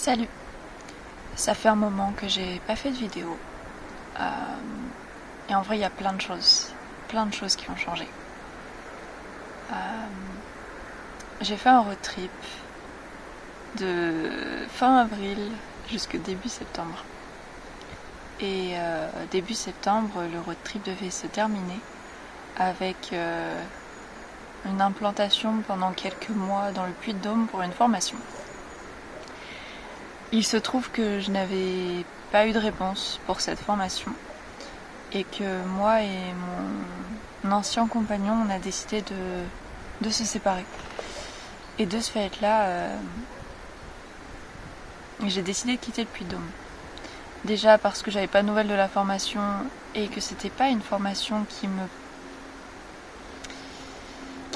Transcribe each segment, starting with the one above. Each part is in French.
Salut, ça fait un moment que j'ai pas fait de vidéo et en vrai il y a plein de choses qui ont changé. Euh, j'ai fait un road trip de fin avril jusqu'au début septembre et début septembre le road trip devait se terminer avec une implantation pendant quelques mois dans le Puy-de-Dôme pour une formation. Il se trouve que je n'avais pas eu de réponse pour cette formation et que moi et mon ancien compagnon, on a décidé de se séparer. Et de ce fait-là, j'ai décidé de quitter le Puy-de-Dôme. Déjà parce que j'avais pas de nouvelles de la formation et que c'était pas une formation qui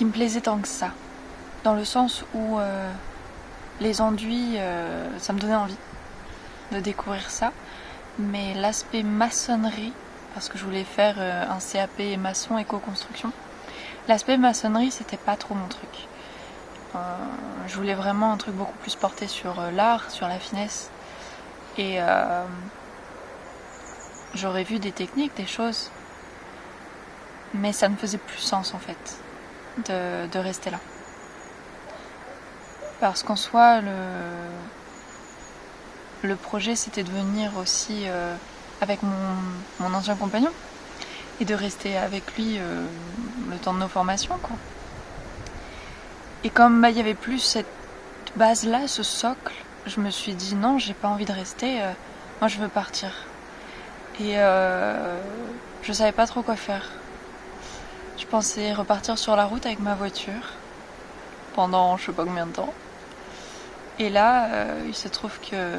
me plaisait tant que ça. Dans le sens où les enduits, ça me donnait envie de découvrir ça. Mais l'aspect maçonnerie, parce que je voulais faire un CAP maçon éco-construction, l'aspect maçonnerie, c'était pas trop mon truc. Je voulais vraiment un truc beaucoup plus porté sur l'art, sur la finesse. Et j'aurais vu des techniques, des choses, mais ça ne faisait plus sens en fait de rester là. Parce qu'en soi, le projet c'était de venir aussi avec mon ancien compagnon et de rester avec lui le temps de nos formations, quoi. Et comme il y avait plus cette base là, ce socle, je me suis dit non, j'ai pas envie de rester, moi je veux partir. Et je savais pas trop quoi faire. Je pensais repartir sur la route avec ma voiture pendant je sais pas combien de temps. Et là, il se trouve que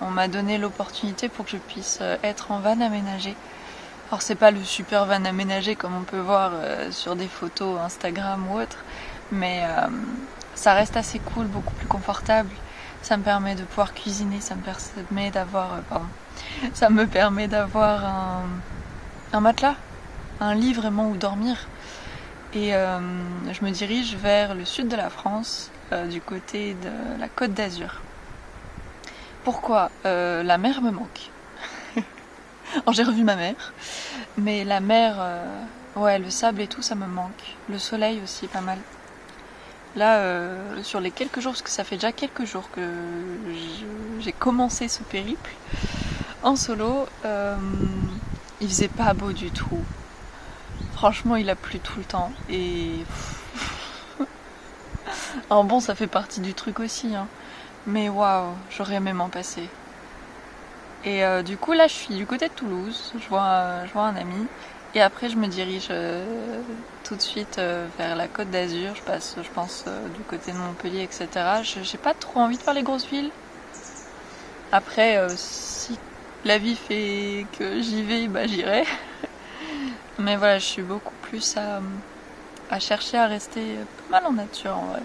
on m'a donné l'opportunité pour que je puisse être en van aménagé. Alors c'est pas le super van aménagé comme on peut voir sur des photos Instagram ou autre, mais ça reste assez cool, beaucoup plus confortable. Ça me permet de pouvoir cuisiner, ça me permet d'avoir un matelas, un lit vraiment où dormir. Et je me dirige vers le sud de la France, du côté de la Côte d'Azur. Pourquoi la mer me manque. Alors j'ai revu ma mère, mais la mer, ouais, le sable et tout, ça me manque. Le soleil aussi, pas mal. Là, sur les quelques jours, parce que ça fait déjà quelques jours que j'ai commencé ce périple en solo, il faisait pas beau du tout. Franchement, il a plu tout le temps. Et alors bon, ça fait partie du truc aussi, hein. Mais waouh, j'aurais aimé m'en passer. Et du coup, là, je suis du côté de Toulouse. Je vois un ami. Et après, je me dirige tout de suite vers la Côte d'Azur. Je passe, je pense, du côté de Montpellier, etc. J'ai pas trop envie de faire les grosses villes. Après, si la vie fait que j'y vais, bah j'irai. Mais voilà, je suis beaucoup plus à chercher à rester pas mal en nature, en vrai.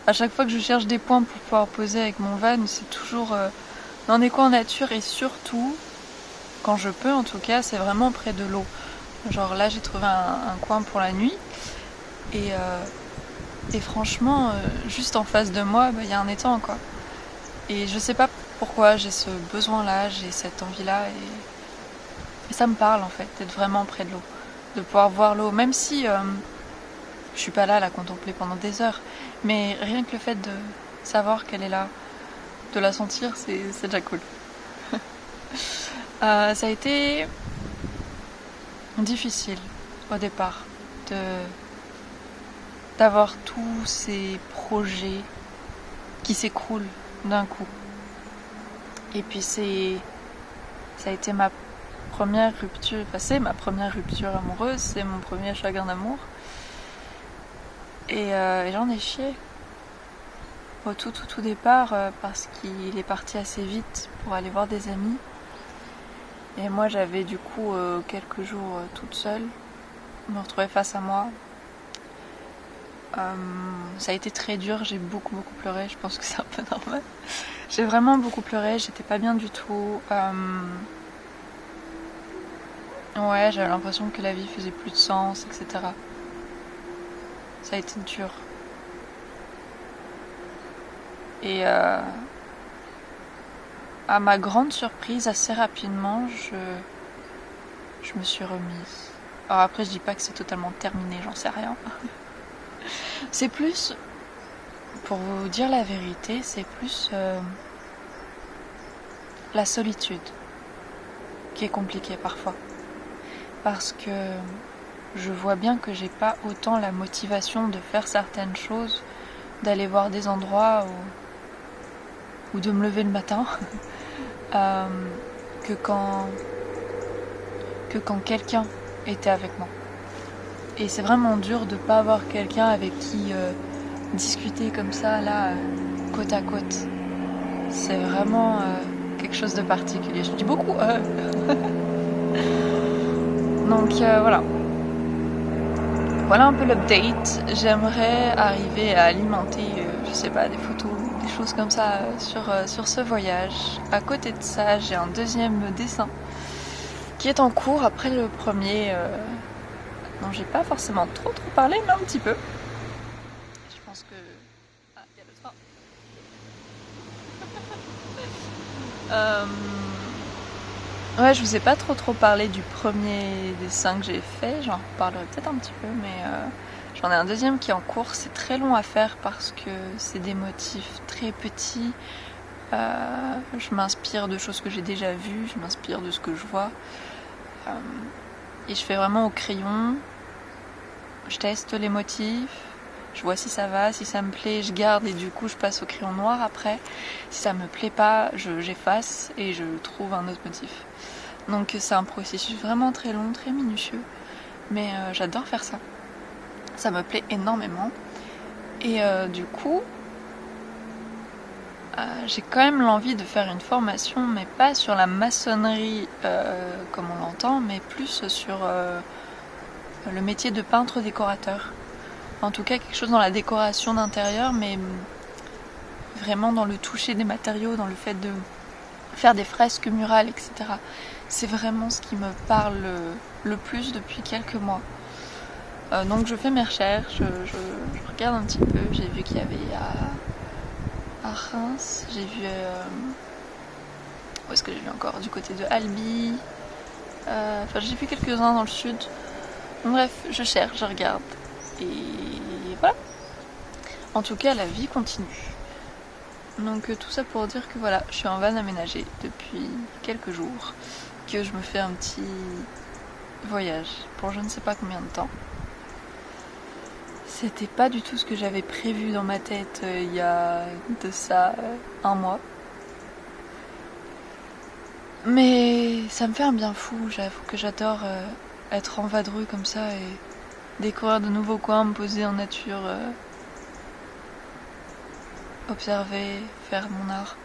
À chaque fois que je cherche des points pour pouvoir poser avec mon van, c'est toujours dans des coins en nature et surtout, quand je peux en tout cas, c'est vraiment près de l'eau. Genre là, j'ai trouvé un coin pour la nuit et franchement, juste en face de moi, il y a un étang, quoi. Et je sais pas pourquoi j'ai ce besoin-là, j'ai cette envie-là et ça me parle en fait, d'être vraiment près de l'eau, de pouvoir voir l'eau, même si je suis pas là à la contempler pendant des heures, mais rien que le fait de savoir qu'elle est là, de la sentir, c'est déjà cool. Ça a été difficile au départ d'avoir tous ces projets qui s'écroulent d'un coup. Et puis ça a été ma première rupture, enfin c'est ma première rupture amoureuse, c'est mon premier chagrin d'amour. Et j'en ai chié au tout départ parce qu'il est parti assez vite pour aller voir des amis. Et moi j'avais du coup quelques jours toute seule, me retrouver face à moi. Ça a été très dur, j'ai beaucoup pleuré, je pense que c'est un peu normal. J'ai vraiment beaucoup pleuré, j'étais pas bien du tout. Ouais, j'avais l'impression que la vie faisait plus de sens, etc. Ça a été dur. Et à ma grande surprise, assez rapidement, je me suis remise. Alors après, je dis pas que c'est totalement terminé, j'en sais rien. C'est plus, pour vous dire la vérité, c'est plus la solitude qui est compliquée parfois. Parce que je vois bien que j'ai pas autant la motivation de faire certaines choses, d'aller voir des endroits ou de me lever le matin que quand quelqu'un était avec moi. Et c'est vraiment dur de pas avoir quelqu'un avec qui discuter comme ça, là, côte à côte. C'est vraiment quelque chose de particulier. Je dis beaucoup. Donc voilà. Voilà un peu l'update. J'aimerais arriver à alimenter, je sais pas, des photos, des choses comme ça sur ce voyage. À côté de ça, j'ai un deuxième dessin qui est en cours après le premier. dont j'ai pas forcément trop parlé, mais un petit peu. Je pense que... Ah, il y a le train. Ouais, je vous ai pas trop parlé du premier dessin que j'ai fait, j'en reparlerai peut-être un petit peu, mais j'en ai un deuxième qui est en cours. C'est très long à faire parce que c'est des motifs très petits. Je m'inspire de choses que j'ai déjà vues, je m'inspire de ce que je vois. Et je fais vraiment au crayon. Je teste les motifs, je vois si ça va, si ça me plaît, je garde et du coup je passe au crayon noir après. Si ça me plaît pas, j'efface et je trouve un autre motif. Donc c'est un processus vraiment très long, très minutieux, mais j'adore faire ça. Ça me plaît énormément. Et du coup, j'ai quand même l'envie de faire une formation, mais pas sur la maçonnerie comme on l'entend, mais plus sur le métier de peintre décorateur. En tout cas, quelque chose dans la décoration d'intérieur, mais vraiment dans le toucher des matériaux, dans le fait de faire des fresques murales, etc. C'est vraiment ce qui me parle le plus depuis quelques mois. Donc je fais mes recherches, je regarde un petit peu. J'ai vu qu'il y avait à Reims, j'ai vu... où est-ce que j'ai vu encore? Du côté de Albi. Enfin, j'ai vu quelques-uns dans le sud. Bref, je cherche, je regarde. Et voilà. En tout cas, la vie continue. Donc tout ça pour dire que voilà, je suis en van aménagé depuis quelques jours, que je me fais un petit voyage pour je ne sais pas combien de temps. C'était pas du tout ce que j'avais prévu dans ma tête il y a de ça un mois. Mais ça me fait un bien fou, j'avoue que j'adore être en vadrouille comme ça et découvrir de nouveaux coins, me poser en nature, observer, faire mon art.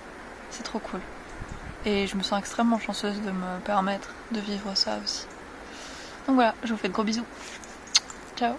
C'est trop cool. Et je me sens extrêmement chanceuse de me permettre de vivre ça aussi. Donc voilà, je vous fais de gros bisous. Ciao.